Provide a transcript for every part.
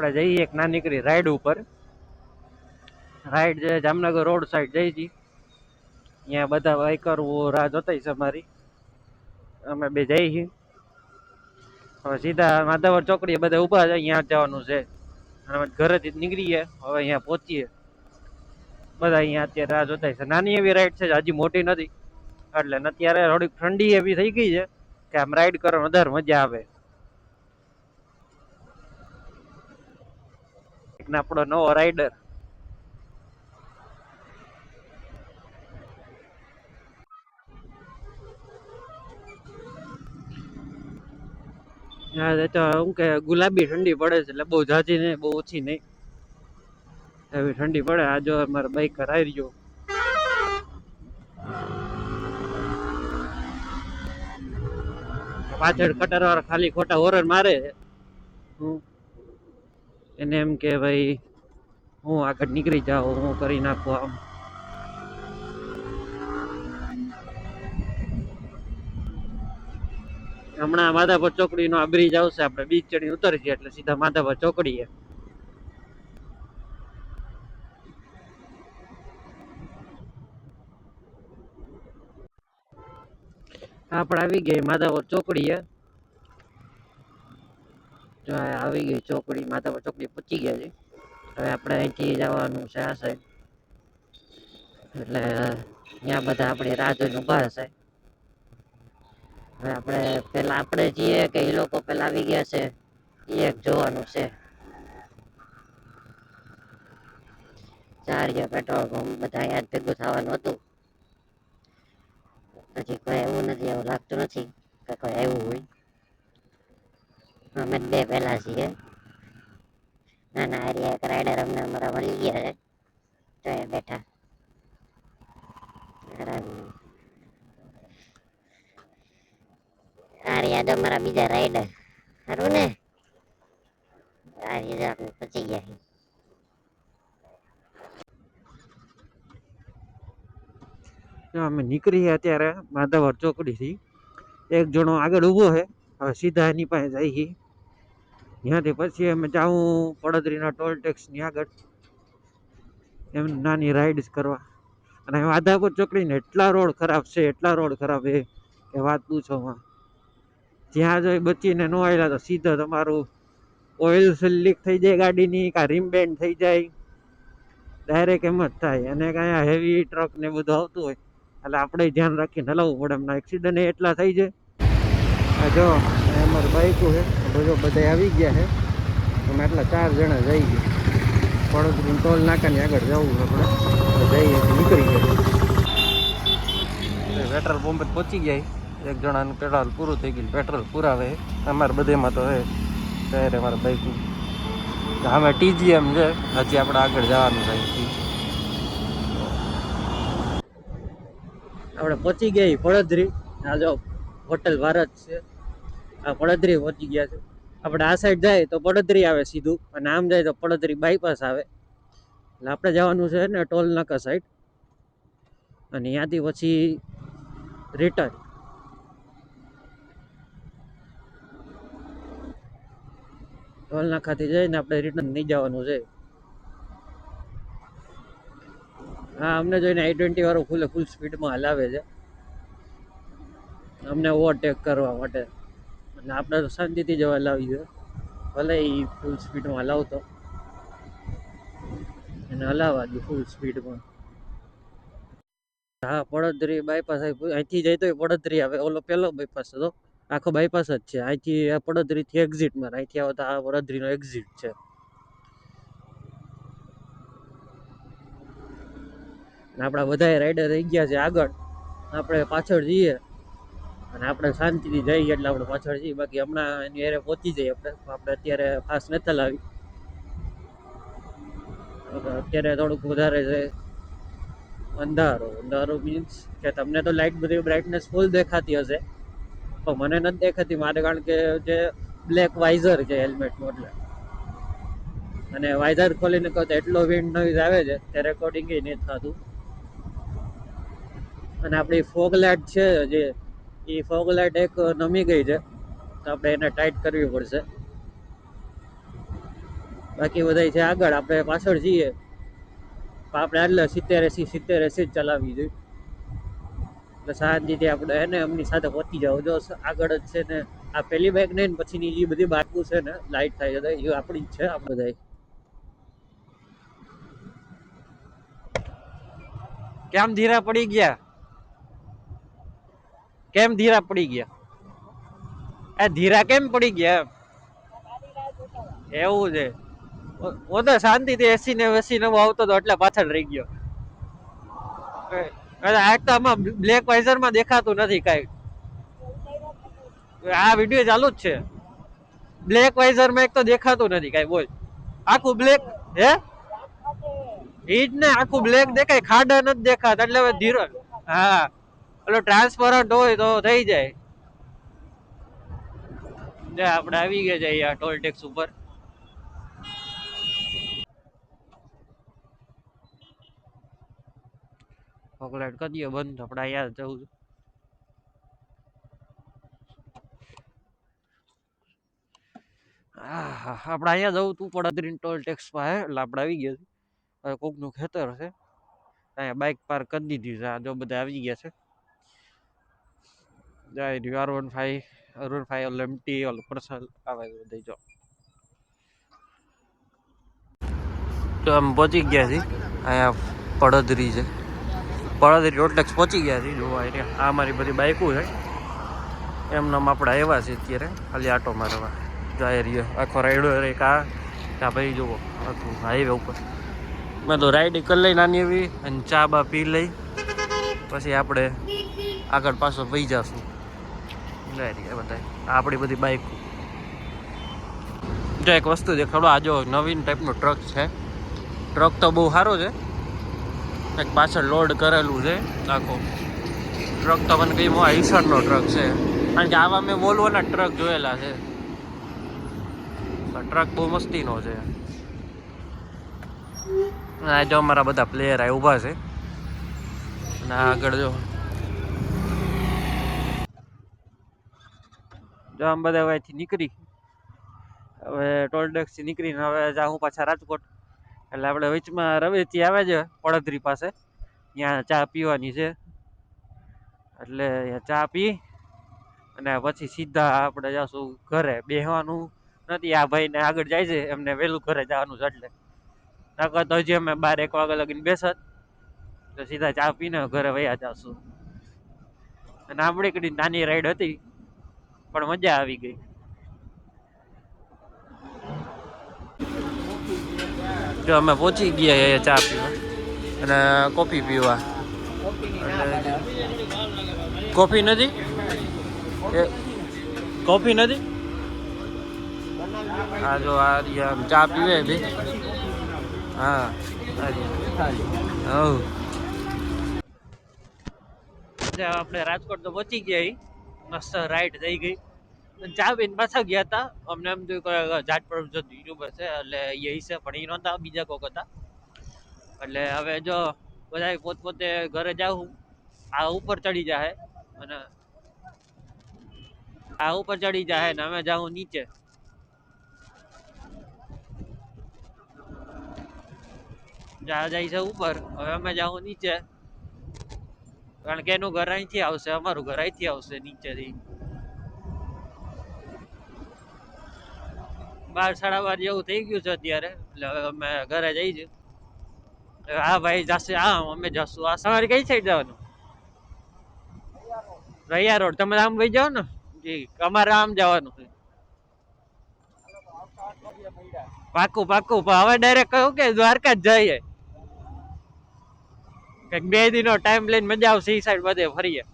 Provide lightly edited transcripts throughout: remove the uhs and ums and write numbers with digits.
આપણે જઈએ એક નાની કરી રાઈડ ઉપર. રાઈડ જે જામનગર રોડ સાઈડ જઈ હતી. ત્યાં બધા બાઈકરો રાહ જોતા છે અમારી. અમે બે જઈ છીએ. હવે સીધા માધાવર ચોકડીએ બધા ઉભા છે. અહીંયા જવાનું છે. ઘરેથી નીકળીએ હવે અહીંયા પહોંચીએ. બધા અહીંયા અત્યારે રાહ જોતા છે. નાની એવી રાઈડ છે, હજી મોટી નથી. એટલે અત્યારે થોડીક ઠંડી એવી થઈ ગઈ છે કે આમ રાઈડ કરવાની વધારે મજા આવે. આપણો નવો રાઈડર. તો શું કે ગુલાબી ઠંડી પડે છે, એટલે બહુ ઝાઝી નહીં, બહુ ઓછી નહીં, એવી ઠંડી પડે. આ જો અમારે બાઈક કરાવી રહ્યો. પાછળ કટર વાળા ખાલી ખોટા હોરન મારે. એને એમ કે ભાઈ હું આગળ નીકળી જાઉં, હું કરી નાખું આમ. હમણાં માધાપર ચોકડી નો આ બ્રિજ આવશે, આપણે બીચ ચડી ઉતરી છીએ એટલે સીધા માધાપર ચોકડીએ. આપણે આવી ગઈ માધાપર ચોકડીએ. આવી ગઈ ચોકડી, માધાપર ચોકડી પહોંચી ગયા છે. હવે આપણે અહીંથી જવાનું છે આ સાઈડ. એટલે ત્યાં બધા આપણી રાહ જોઈને ઉભા હશે. હવે આપણે જઈએ કે એ લોકો પેલા આવી ગયા છે, એ એક જોવાનું છે. 4 પેટ્રોલ પંપ બધા અહીંયા જ ભેગું થવાનું હતું. પછી કોઈ એવું નથી, એવું લાગતું નથી કે કોઈ આવ્યું હોય. અમે બે પહેલા છીએ. નાના એરિયા એક રાઈડર અમને અમારા મળી ગયા છે, તો એ બેઠા. આ રહ્યા તો અમારા બીજા રાઈડર. સારું ને, આ રીતે આપણે પહોંચી ગયા. અમે નીકળીએ અત્યારે માધાપર ચોકડી થી. એક જણો આગળ ઉભો છે, હવે સીધા એની પાસે જઈએ. ત્યાંથી પછી અમે જાઉં પડદરીના ટોલ ટેક્સ ની આગળ એમ નાની રાઈડ કરવા. અને માધાપર ચોકડી ને એટલા રોડ ખરાબ છે, એટલા રોડ ખરાબ છે કે વાત પૂછો માં. જ્યાં જોઈ બચીને ન આવેલા તો સીધા તમારું ઓઇલ લીક થઈ જાય ગાડીની, કા રીમ બેન્ડ થઈ જાય, ડાયરેક્ટ એમ જ થાય. અને કઈ હેવી ટ્રક ને બધું આવતું હોય એટલે આપણે ધ્યાન રાખીને હલાવવું પડે. એમના એક્સિડન્ટ એટલા થઈ જાય. જો અમારી બાઈકો છે, બધા આવી ગયા છે. અમે એટલા 4 જણા જઈ ગયા. પડોદરી ટોલ નાકાની આગળ જવું આપણે જઈએ, નીકળી ગયા. પેટ્રોલ પંપે પહોંચી ગયા. એક જણાનું પેટ્રોલ પૂરું થઈ ગયું, પેટ્રોલ પુરાવે અમારે બધેમાં તો હે ત્યારે અમારા બાઈકનું. અમે TGM છે, હજી આપણે આગળ જવાનું છે. આપણે પહોંચી ગયા પડદરી. આ જો હોટલ ભારત છે, આ પડદરી પહોંચી ગયા છે. આપણે આ સાઈડ જાય તો પડદરી આવે સીધું, અને આમ જાય તો પડદરી બાયપાસ આવે. એટલે આપણે જવાનું છે ને ટોલ નાકા સાઈડ, અને ત્યાંથી પછી રિટર્ન. ટોલ નાકાથી જઈને આપણે રિટર્ન નહીં જવાનું છે. હા, અમને જોઈને I-20 વાળો ફૂલ સ્પીડમાં હલાવે છે અમને ઓવરટેક કરવા માટે. એટલે આપણે તો શાંતિથી જવા લાવી છે, ભલે એ ફૂલ સ્પીડમાં હલાવતો, એને હલાવવા દે ફૂલ સ્પીડમાં. હા, પડદરી બાયપાસ અહીંથી જાય તો પડદરી આવે. ઓલો પેલો બાયપાસ હતો, આખો બાયપાસ જ છે. અહીંથી પડદરી થી એક્ઝિટ મારે, અહીંથી આવતા આ પડદરીનો એક્ઝિટ છે. આપણા બધા રાઈડર રહી ગયા છે આગળ, આપણે પાછળ જઈએ. અને આપણે શાંતિથી જઈએ એટલે આપણે પાછળ જઈએ. બાકી હમણાં એની એરે પહોંચી જઈએ આપણે અત્યારે ફાસ્ટ નથી લાવી. અત્યારે થોડુંક વધારે છે અંધારું મીન્સ કે તમને તો લાઈટ બધી બ્રાઇટનેસ ફૂલ દેખાતી હશે, પણ મને નથી દેખાતી મારે, કારણ કે જે બ્લેક વાઇઝર છે હેલ્મેટનું એટલે. અને વાઇઝર ખોલીને કહો તો એટલો વિન્ડ નોઇઝ આવે છે કે રેકોર્ડિંગ નથી થતું. અને આપણી ફોગ લાઇટ છે જે, એ ફોગ લાઇટ એક નમી ગઈ છે, તો આપણે એને ટાઈટ કરવી પડશે. બાકી બધા છે આગળ, આપણે પાછળ જઈએ. આપણે એટલે 70 80 જ ચલાવવી જોઈએ, એટલે શાંતિથી આપણે એને એમની સાથે પહોંચી જાવ. જો આગળ જ છે ને આ પેલી બાઇક નહીં, પછીની જે બધી બાઇકો છે ને લાઈટ થાય છે એ આપણી જ છે. આ બધા કેમ ધીરા પડી ગયા, કેમ ધીરા પડી ગયા, આ ધીરા કેમ પડી ગયા? એવું છે. હું તો શાંતિથી એસી ને આવતો હતો એટલે પાછળ રહી ગયો. આ તો આમાં બ્લેક વાઇઝર માં દેખાતું નથી કઈ. આ વિડીયો ચાલુ જ છે. બ્લેક વાઇઝર માં એક તો દેખાતું નથી કઈ. બોલ, આખું બ્લેક હે ઈ જ ને, આખું બ્લેક દેખાય, ખાડા નથી દેખાતા. એટલે હવે ધીરો, હા એટલે ટ્રાન્સપરન્ટ હોય તો થઈ જાય. આપણે આવી ગયા છે અહીંયા ટોલ ટેક્સ ઉપર. ચોકલેટ કરીએ બંધ, આપણે અહીંયા જવું. આપણે અહીંયા જવું તું પડદરી ટોલ ટેક્સ પાસે, એટલે આપણે આવી ગયા. હવે કોકનું ખેતર છે, અહીંયા બાઇક પાર્ક કરી દીધી છે. આ જો બધા આવી ગયા છે. જાય R15 લેમ્ટી ઓલ પર્સનલ આવે બધા. જો અમે પહોંચી ગયા છીએ અહીંયા પડદરી છે. પડદરી ટોલ ટેક્સ પહોંચી ગયા છીએ. જોવા આ મારી બધી બાઇકો છે. એમનામ આપણે આવ્યા છે અત્યારે ખાલી આટો મારવા. જાય રહ્યો આખો રાઈડો એક આ ભાઈ જુઓ આખું હાઈવે ઉપર. મેં તો રાઈડ કરી લઈ નાની એવી, અને ચા બા પી લઈ, પછી આપણે આગળ પાછો વહી જશું. બધા આપણી બધી બાઇક. જો એક વસ્તુ દેખાડો, આ જો નવીન ટાઈપનો ટ્રક છે. ટ્રક તો બહુ સારો છે. એક પાછળ લોડ કરેલું છે આખો ટ્રક. તો મને કઈ ઈસરનો ટ્રક છે, કારણ કે આવા મેં વોલ્વોના ટ્રક જોયેલા છે. ટ્રક બહુ મસ્તીનો છે. આ જો અમારા બધા પ્લેયર આ ઊભા છે, અને આગળ જો આમ બધા અહીંથી નીકળી, હવે ટોલ ટેક્સ થી નીકળીને હવે જાઉં પાછા રાજકોટ. એટલે આપણે વચમાં રવેચી આવે છે પડદરી પાસે, ત્યાં ચા પીવાની છે. એટલે ચા પી અને પછી સીધા આપણે જશું ઘરે. બેસવાનું નથી, આ ભાઈ ને આગળ જાય છે, એમને વહેલું ઘરે જવાનું છે. એટલે નકર તો હજી અમે 12 1 વાગ્યા લગીને બેસત, તો સીધા ચા પીને ઘરે વયા જશું. અને આપણી કડી નાની રાઈડ હતી, પણ મજા આવી ગઈ. જો અમે પહોંચી ગયા ચા પીવા અને કોફી પીવા. કોફી નથી, કોફી નથી. હા જો આ ચા પીવે ભાઈ. હા આપણે રાજકોટ તો પહોંચી ગયા. મસ્ત રાઈડ થઈ ગઈ. ચા પીને પાછા ગયા હતા. અમને એમ થયું જાટ પર યુટ્યુબર છે એટલે એ છે, પણ એ નહોતા, બીજા કોક હતા. એટલે હવે જો બધા પોતપોતે ઘરે જાઉં. આ ઉપર ચડી જાય અને આ ઉપર ચડી જાય ને અમે જાઉં નીચે. જાય છે ઉપર, હવે અમે જાઉં નીચે, કારણ કે એનું ઘર અહીંથી આવશે, અમારું ઘર અહીંથી આવશે નીચેથી. 12 સાડા 12 જેવું થઈ ગયું છે અત્યારે. એટલે હવે અમે ઘરે જઈ છીએ. હા ભાઈ જશે, હા અમે જશું. આ સવારે કઈ સાઈડ જવાનું? રૈયા રોડ. તમે આમ વહી જાઓ ને. જી, અમારે આમ જવાનું છે. પાકું પાકું. હવે ડાયરેક્ટ કહું કે દ્વારકા જ જઈએ. કઈક 2 દિનો ટાઈમ લઈને મજા આવશે. એ સાઈડ બધે ફરીએ.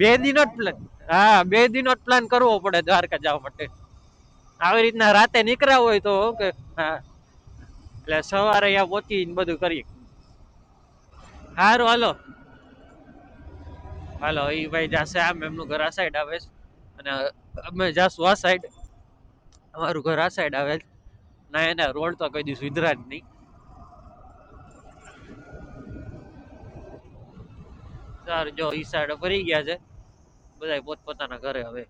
2 દિનો જ પ્લાન. હા 2 દિનો જ પ્લાન કરવો પડે દ્વારકા જવા માટે. આવી રીતના રાતે નીકળ્યા હોય તો કે હા, એટલે સવારે અહીંયા પહોંચીને બધું કરીએ. સારું હાલો. હાલો, એ ભાઈ જશે આમ, એમનું ઘર આ સાઈડ આવે છે, અને અમે જાશું આ સાઈડ. અમારું ઘર આ સાઈડ આવે. ના એના રોડ તો કઈ દિવસ સુધરા જ નહીં. સારું જો ઈ સાઈડ ફરી ગયા છે બધા પોતપોતાના ઘરે હવે.